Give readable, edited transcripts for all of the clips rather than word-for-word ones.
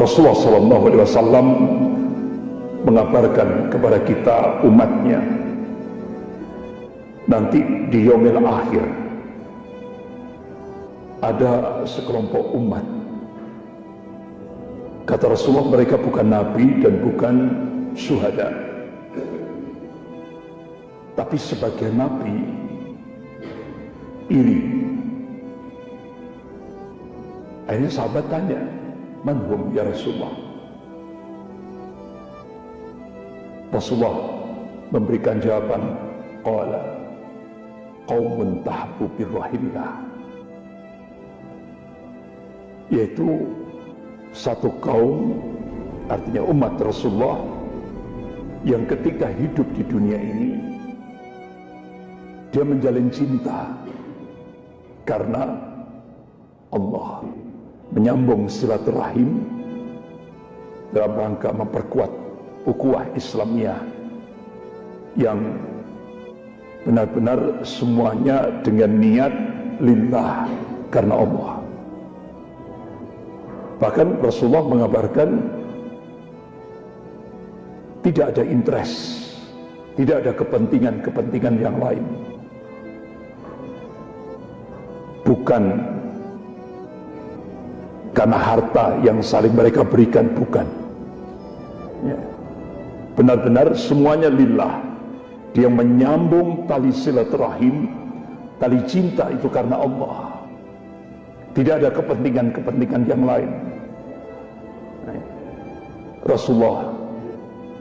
Rasulullah SAW mengabarkan kepada kita umatnya nanti di yaumil akhir ada sekelompok umat, kata Rasulullah, mereka bukan nabi dan bukan syuhada, tapi sebagai nabi iri. Akhirnya sahabat tanya, man hum ya Rasulullah? Rasulullah memberikan jawaban, qala qaumun tahbu birrahillah, yaitu satu kaum, artinya umat Rasulullah, yang ketika hidup di dunia ini dia menjalin cinta karena Allah, menyambung silaturahim dalam rangka memperkuat ukhuwah Islamiyah yang benar-benar semuanya dengan niat lillah, karena Allah. Bahkan Rasulullah mengabarkan tidak ada interest, tidak ada kepentingan-kepentingan yang lain, bukan karena harta yang saling mereka berikan, bukan ya. Benar-benar semuanya lillah. Dia menyambung tali silaturahim, tali cinta itu karena Allah. Tidak ada kepentingan-kepentingan yang lain. Rasulullah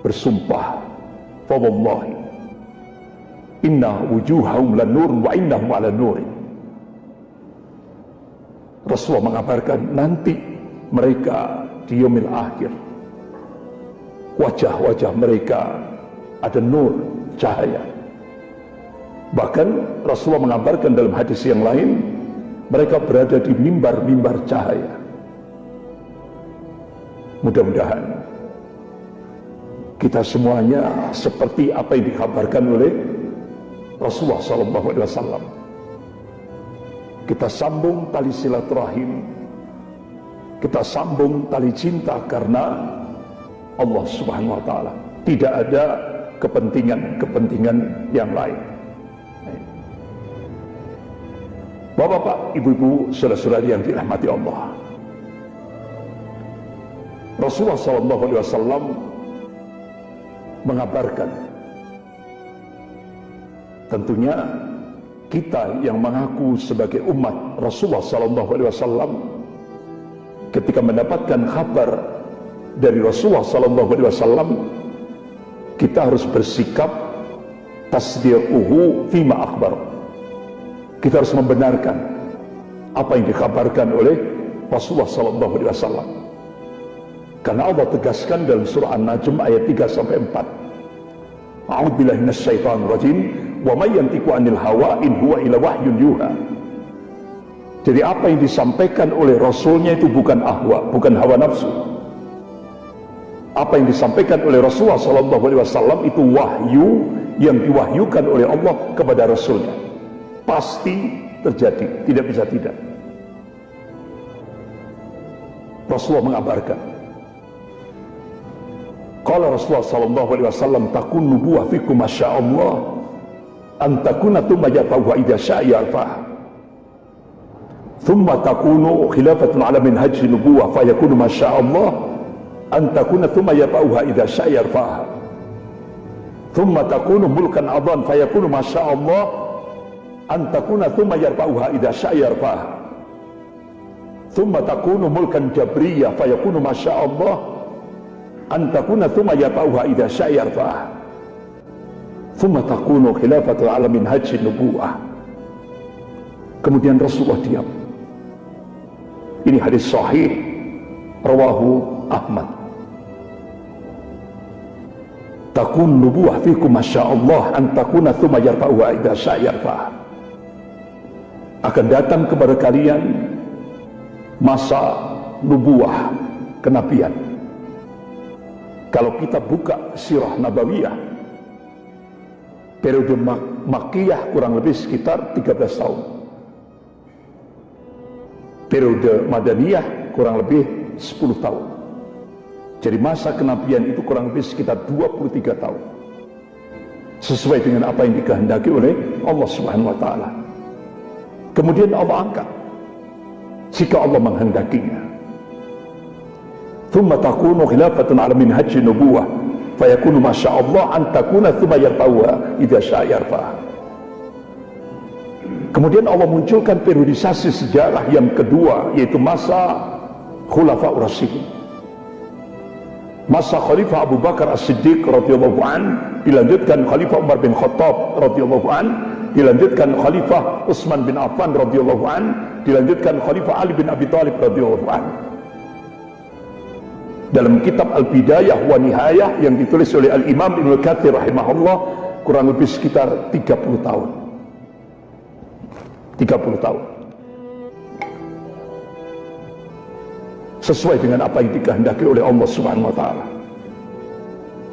bersumpah, fa wallahi inna wujuhahum lanur wa innahum ala nur. Rasulullah mengabarkan nanti mereka di yaumil akhir, wajah-wajah mereka ada nur, cahaya. Bahkan Rasulullah mengabarkan dalam hadis yang lain, mereka berada di mimbar-mimbar cahaya. Mudah-mudahan kita semuanya seperti apa yang dikabarkan oleh Rasulullah SAW. Kita sambung tali silaturahim, kita sambung tali cinta karena Allah Subhanahu wa Ta'ala. Tidak ada kepentingan-kepentingan yang lain. Bapak-bapak, ibu-ibu, saudara-saudari yang dirahmati Allah, Rasulullah SAW mengabarkan, tentunya kita yang mengaku sebagai umat Rasulullah SAW, ketika mendapatkan kabar dari Rasulullah SAW, kita harus bersikap tasdiquhu fima akhbar. Kita harus membenarkan apa yang dikabarkan oleh Rasulullah SAW. Karena Allah tegaskan dalam surah An-Najm ayat 3-4. A'udzubillahi minasyaitonir rajim, wa may yantiqu 'anil hawa in huwa illa wahyun yuha. Jadi apa yang disampaikan oleh Rasulnya itu bukan ahwa, bukan hawa nafsu. Apa yang disampaikan oleh Rasulullah SAW itu wahyu yang diwahyukan oleh Allah kepada Rasulnya. Pasti terjadi, tidak bisa tidak. Rasulullah mengabarkan, qala Rasulullah SAW, takun nubuwah fikum masya'allah an takuna thumma yatawa idza sya'a yarfa'ah thumma takunu khilafatun ala minhaj nubuwah fayakunu masya'allah an takuna thumma yata'uha idza sya'a yarfa'ah thumma takunu mulkan adhan fayakunu masya'allah an takuna thumma yarfa'uha idza sya'a yarfa'ah thumma takunu mulkan jabriyah fayakunu masya'allah an takuna thumma yata'uha idza sya'a yarfa'ah thumma takunu khilafatu ala minhaj nubuwah. Kemudian Rasulullah diam. Ini hadis sahih rawahu Ahmad. Takun nubuwah fikum masyaallah an takuna thumma yarfa'uha idza sya'a yarfa'ah. Akan datang kepada kalian masa nubuwah, kenabian. Kalau kita buka sirah nabawiyah, periode Makkiyah kurang lebih sekitar 13 tahun. Periode Madaniyah kurang lebih 10 tahun. Jadi masa kenabian itu kurang lebih sekitar 23 tahun. Sesuai dengan apa yang dikehendaki oleh Allah Subhanahu wa taala. Kemudian Allah angkat jika Allah menghendakinya. Thumma takunu khilafatun ala minhajin nubuwah fayakunu masyaallah an takuna thumma yarfa'uha idza syaa yarfa'ha. Kemudian Allah munculkan periodisasi sejarah yang kedua, yaitu masa Khulafaur Rasyidin. Masa Khalifah Abu Bakar As-Siddiq radhiyallahu an, dilanjutkan Khalifah Umar bin Khattab radhiyallahu an, dilanjutkan Khalifah Utsman bin Affan radhiyallahu an, dilanjutkan Khalifah Ali bin Abi Thalib radhiyallahu an. Dalam kitab Al-Bidayah wa Nihayah yang ditulis oleh Al-Imam Ibnu Katsir rahimahullah, kurang lebih sekitar 30 tahun. 30 tahun. Sesuai dengan apa yang dikehendaki oleh Allah Subhanahu wa taala.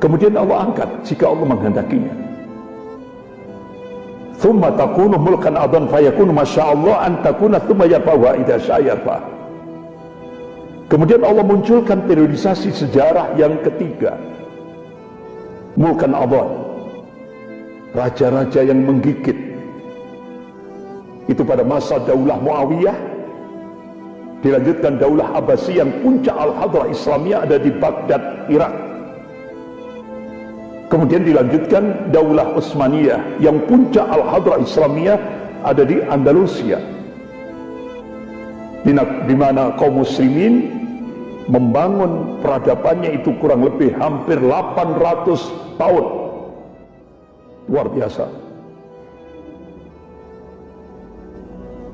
Kemudian Allah angkat jika Allah menghendakinya. Thumma takunu mulkan adan fayakunu masyaallah an takuna thumma yarfa'uha idza syaa yarfa'. Kemudian Allah munculkan periodisasi sejarah yang ketiga. Mulkan adan. Raja-raja yang menggigit. Itu pada masa Daulah Muawiyah. Dilanjutkan Daulah Abbasiyah yang puncak Al-Hadrah Islamiyah ada di Baghdad, Irak. Kemudian dilanjutkan Daulah Utsmaniyah yang puncak Al-Hadrah Islamiyah ada di Andalusia, di mana kaum muslimin membangun peradabannya itu kurang lebih hampir 800 tahun. Luar biasa.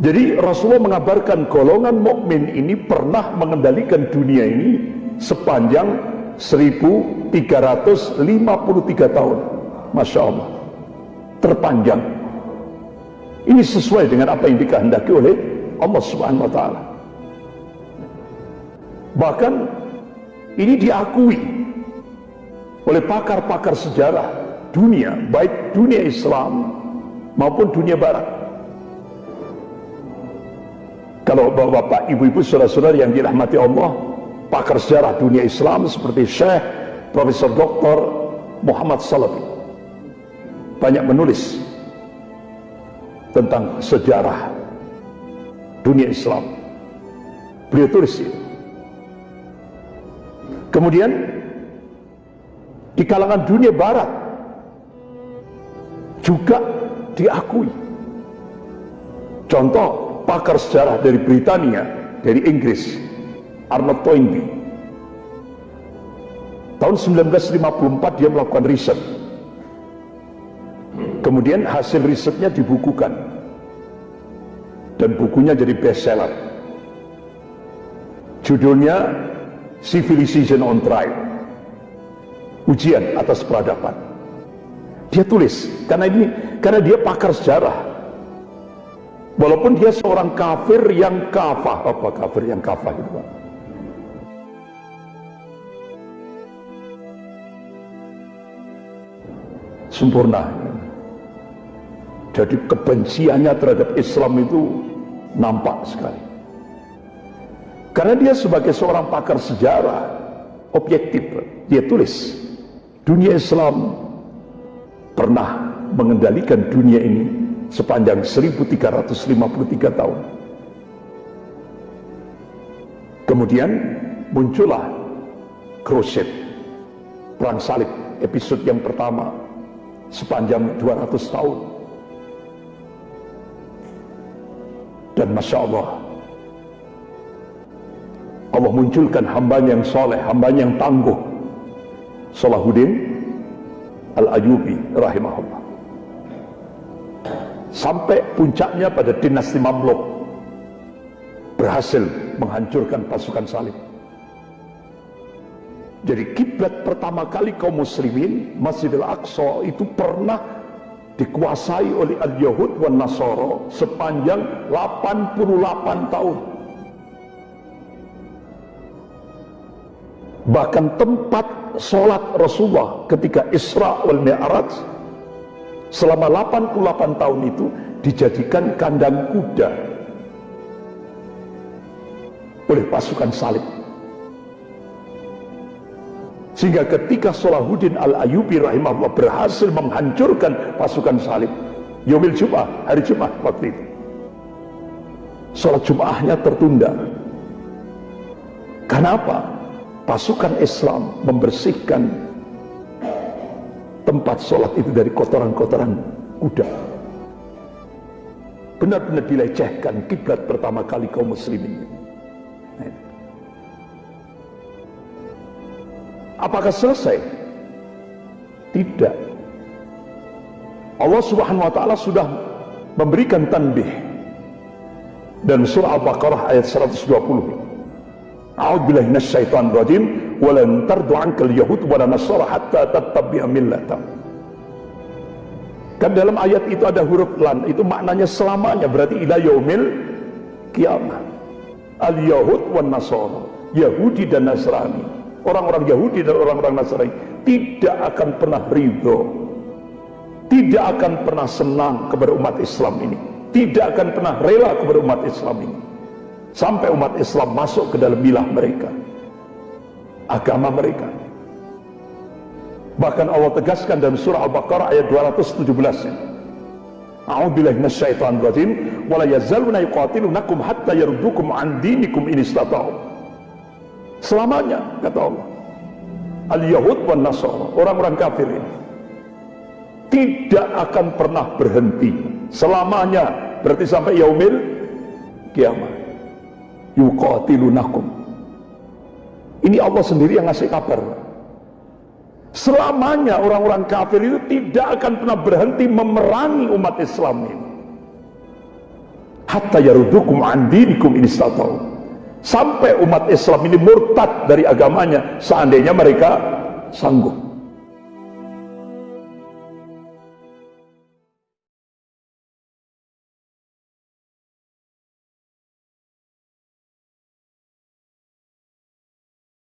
Jadi Rasulullah mengabarkan golongan mukmin ini pernah mengendalikan dunia ini sepanjang 1353 tahun. Masya Allah, terpanjang. Ini sesuai dengan apa yang dikehendaki oleh Allah Subhanahu wa taala. Bahkan ini diakui oleh pakar-pakar sejarah dunia, baik dunia Islam maupun dunia Barat. Kalau bapak-bapak, ibu-ibu, saudara-saudara yang dirahmati Allah, pakar sejarah dunia Islam seperti Syekh Profesor Dr. Muhammad Salafi banyak menulis tentang sejarah dunia Islam. Beliau tulis itu. Kemudian di kalangan dunia Barat juga diakui. Contoh, pakar sejarah dari Britania, dari Inggris, Arnold Toynbee, tahun 1954 dia melakukan riset. Kemudian hasil risetnya dibukukan dan bukunya jadi bestseller. Judulnya Civilization on Trial, ujian atas peradaban. Dia tulis karena dia pakar sejarah. Walaupun dia seorang kafir yang kafah. Apa kafir yang kafah itu, Pak? Sempurna. Jadi kebenciannya terhadap Islam itu nampak sekali. Karena dia sebagai seorang pakar sejarah objektif, dia tulis dunia Islam pernah mengendalikan dunia ini sepanjang 1353 tahun. Kemudian muncullah Crusade, Perang Salib, episode yang pertama sepanjang 200 tahun. Dan Masya Allah, Allah munculkan hambanya yang soleh, hambanya yang tangguh, Salahuddin Al-Ayyubi rahimahullah. Sampai puncaknya pada dinasti Mamluk, berhasil menghancurkan pasukan salib. Jadi kiblat pertama kali kaum muslimin, Masjidil Aqsa itu pernah dikuasai oleh Al-Yahud wan Nasara sepanjang 88 tahun. Bahkan tempat sholat Rasulullah ketika Isra wal Mi'raj selama 88 tahun itu dijadikan kandang kuda oleh pasukan salib. Sehingga ketika Salahuddin Al-Ayyubi rahimahullah berhasil menghancurkan pasukan salib yaumil Jum'ah, hari Jumat waktu itu, sholat Jum'ahnya tertunda. Kenapa? Pasukan Islam membersihkan tempat sholat itu dari kotoran-kotoran kuda. Benar-benar dilecehkan kiblat pertama kali kaum muslimin. Apakah selesai? Tidak. Allah Subhanahu wa taala sudah memberikan tanbih dan surah Al-Baqarah ayat 120. A'udzubillahi minasyaitonir rajim wa lan tardu 'ankal yahud wa lan nasara hatta tattabi'a millatahum. Kan dalam ayat itu ada huruf lan, itu maknanya selamanya, berarti ila yaumil kiamah. Al-yahud wan nasara, Yahudi dan Nasrani, orang-orang Yahudi dan orang-orang Nasrani tidak akan pernah ridho, tidak akan pernah senang kepada umat Islam ini, tidak akan pernah rela kepada umat Islam ini sampai umat Islam masuk ke dalam milah mereka, agama mereka. Bahkan Allah tegaskan dalam surah Al-Baqarah ayat 217, A'udzubillahi minasyaitonir rajim wa la yazaluna yuqatilunakum hatta yaruddukum an dinikum in istata'u. Selamanya, kata Allah, al-yahud wan nasara, orang-orang kafir ini tidak akan pernah berhenti selamanya, berarti sampai yaumil kiamah. Yuqatilunakum, ini Allah sendiri yang ngasih kabar. Selamanya orang-orang kafir itu tidak akan pernah berhenti memerangi umat Islam ini. Hatta yarudukum an dinikum in istata'u, sampai umat Islam ini murtad dari agamanya seandainya mereka sanggup.